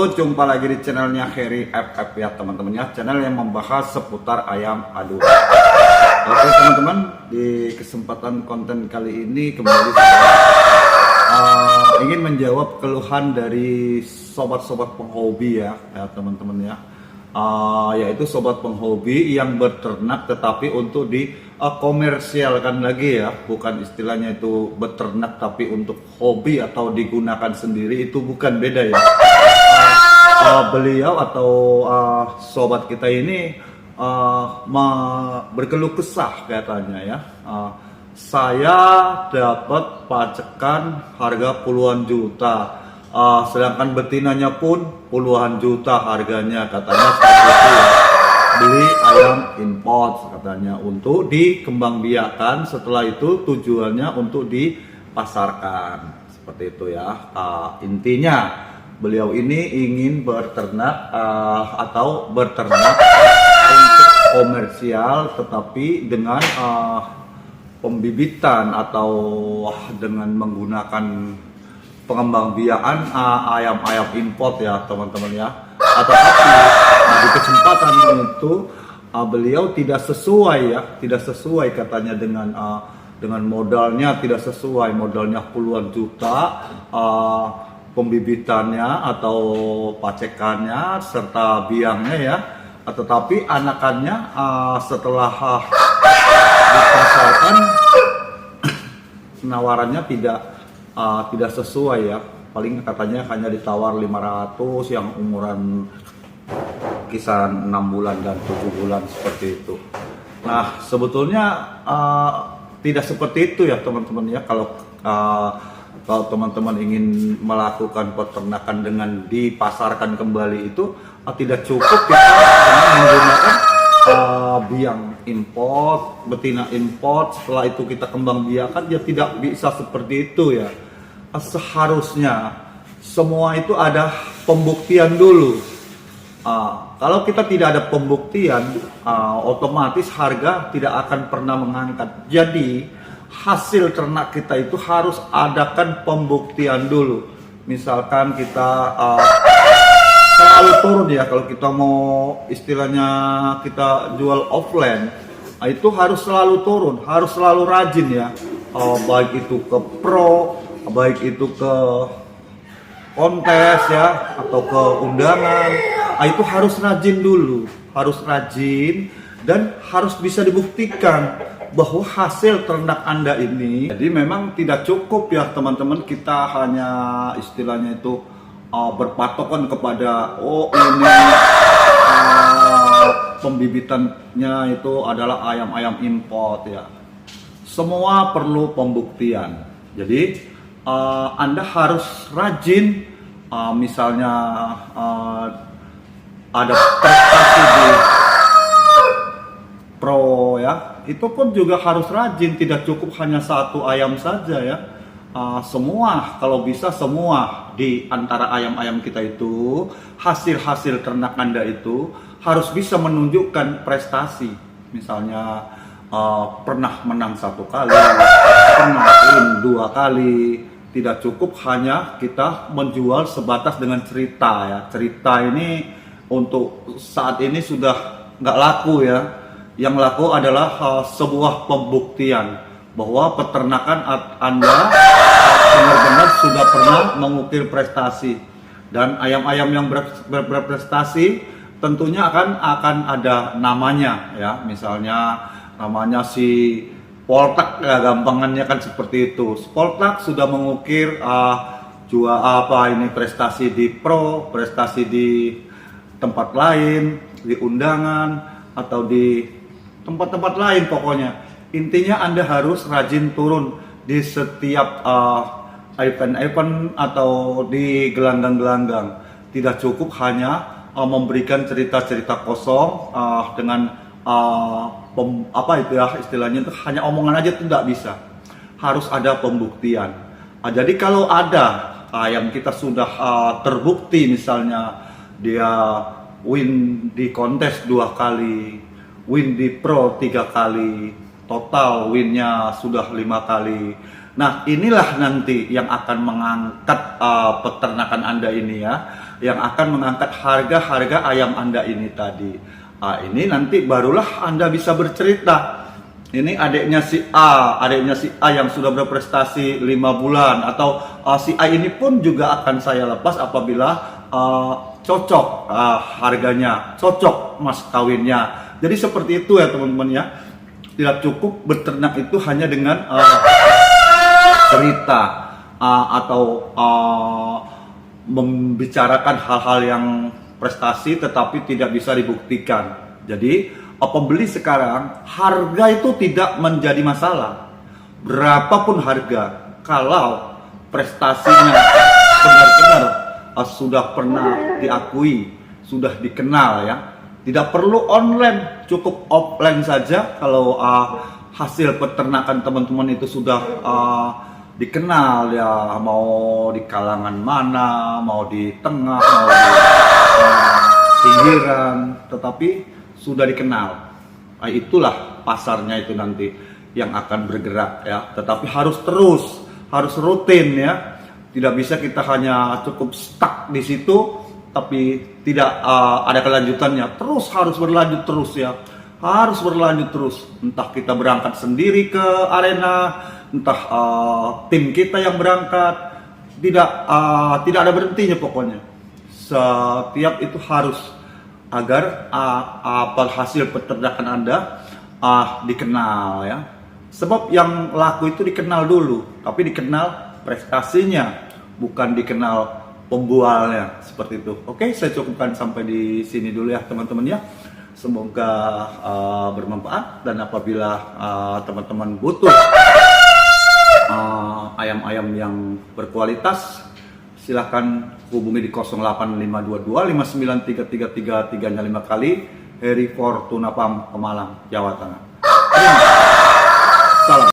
Halo, jumpa lagi di channelnya Harry FF ya teman-teman ya, channel yang membahas seputar ayam adu. Oke teman-teman, di kesempatan konten kali ini kembali saya ingin menjawab keluhan dari sobat-sobat penghobi ya teman-teman ya. Yaitu sobat penghobi yang beternak tetapi untuk di komersialkan lagi ya, bukan istilahnya itu beternak tapi untuk hobi atau digunakan sendiri, itu bukan, beda ya. Beliau atau sobat kita ini berkeluh kesah katanya ya, saya dapat pacekan harga puluhan juta, sedangkan betinanya pun puluhan juta harganya, katanya seperti itu ya. Beli ayam import katanya untuk dikembangbiakan, setelah itu tujuannya untuk dipasarkan, seperti itu ya. Intinya beliau ini ingin beternak atau beternak untuk komersial, tetapi dengan pembibitan atau dengan menggunakan pengembangbiakan ayam-ayam import ya teman-teman ya. Tetapi di kesempatan itu beliau tidak sesuai katanya dengan modalnya, tidak sesuai modalnya puluhan juta, pembibitannya atau pacekannya serta biangnya ya, tetapi anakannya setelah dipasarkan penawarannya tidak sesuai ya, paling katanya hanya ditawar 500 yang umuran kisaran 6 bulan dan 7 bulan seperti itu. Nah sebetulnya tidak seperti itu ya teman-teman ya. Kalau teman-teman ingin melakukan peternakan dengan dipasarkan kembali itu tidak cukup kita dengan menggunakan biang import, betina import, setelah itu kita kembang biakan, ya tidak bisa seperti itu ya. Seharusnya semua itu ada pembuktian dulu. Kalau kita tidak ada pembuktian, otomatis harga tidak akan pernah mengangkat. Jadi hasil ternak kita itu harus adakan pembuktian dulu. Misalkan kita selalu turun ya, kalau kita mau istilahnya kita jual offline, itu harus selalu turun, harus selalu rajin ya. Baik itu ke pro, baik itu ke kontes ya, atau ke undangan, itu harus rajin dulu, harus rajin dan harus bisa dibuktikan bahwa hasil ternak Anda ini. Jadi memang tidak cukup ya teman-teman, kita hanya istilahnya itu berpatokan kepada ini pembibitannya itu adalah ayam-ayam import ya. Semua perlu pembuktian. Jadi Anda harus rajin, misalnya ada prestasi di pro ya, itu pun juga harus rajin, tidak cukup hanya satu ayam saja ya. Semua, kalau bisa semua di antara ayam-ayam kita itu, hasil-hasil ternak Anda itu harus bisa menunjukkan prestasi. Misalnya pernah menang 1 kali, pernah win 2 kali. Tidak cukup hanya kita menjual sebatas dengan cerita ya. Cerita ini untuk saat ini sudah nggak laku ya. Yang laku adalah sebuah pembuktian bahwa peternakan Anda benar-benar sudah pernah mengukir prestasi. Dan ayam-ayam yang berprestasi tentunya akan ada namanya ya. Misalnya namanya si Poltak ya, gampangannya kan seperti itu. Poltak sudah mengukir prestasi di pro, prestasi di tempat lain, di undangan atau di tempat-tempat lain pokoknya. Intinya Anda harus rajin turun di setiap event-event atau di gelanggang-gelanggang. Tidak cukup hanya memberikan cerita-cerita kosong dengan istilahnya itu hanya omongan aja, itu tidak bisa. Harus ada pembuktian. Jadi kalau ada ayam kita sudah terbukti, misalnya dia win di kontes 2 kali, win di pro 3 kali, total winnya sudah 5 kali, Nah, inilah nanti yang akan mengangkat peternakan Anda ini ya, yang akan mengangkat harga-harga ayam Anda ini tadi. Ini nanti barulah Anda bisa bercerita. Ini adiknya si A yang sudah berprestasi 5 bulan, atau si A ini pun juga akan saya lepas apabila cocok harganya, cocok mas kawinnya. Jadi seperti itu ya teman-teman ya. Tidak cukup beternak itu hanya dengan cerita atau membicarakan hal-hal yang prestasi tetapi tidak bisa dibuktikan. Jadi pembeli sekarang harga itu tidak menjadi masalah. Berapapun harga, kalau prestasinya benar-benar sudah pernah diakui, sudah dikenal ya. Tidak perlu online, cukup offline saja. Kalau hasil peternakan teman-teman itu sudah dikenal ya, mau di kalangan mana, mau di tengah, mau di pinggiran, tetapi sudah dikenal. Itulah pasarnya itu nanti yang akan bergerak ya. Tetapi harus terus, harus rutin ya. Tidak bisa kita hanya cukup stuck di situ tapi tidak ada kelanjutannya. Terus harus berlanjut terus ya. Harus berlanjut terus. Entah kita berangkat sendiri ke arena, entah tim kita yang berangkat, tidak ada berhentinya pokoknya. Setiap itu harus, agar hasil peternakan Anda dikenal ya. Sebab yang laku itu dikenal dulu, tapi dikenal prestasinya, bukan dikenal pembualnya, seperti itu. Oke, saya cukupkan sampai di sini dulu ya teman-teman ya. Semoga bermanfaat, dan apabila teman-teman butuh ayam-ayam yang berkualitas, silahkan hubungi di 0852 5933333 5 kali. Heri Fortuna Farm, Pemalang, Jawa Tengah. Salam.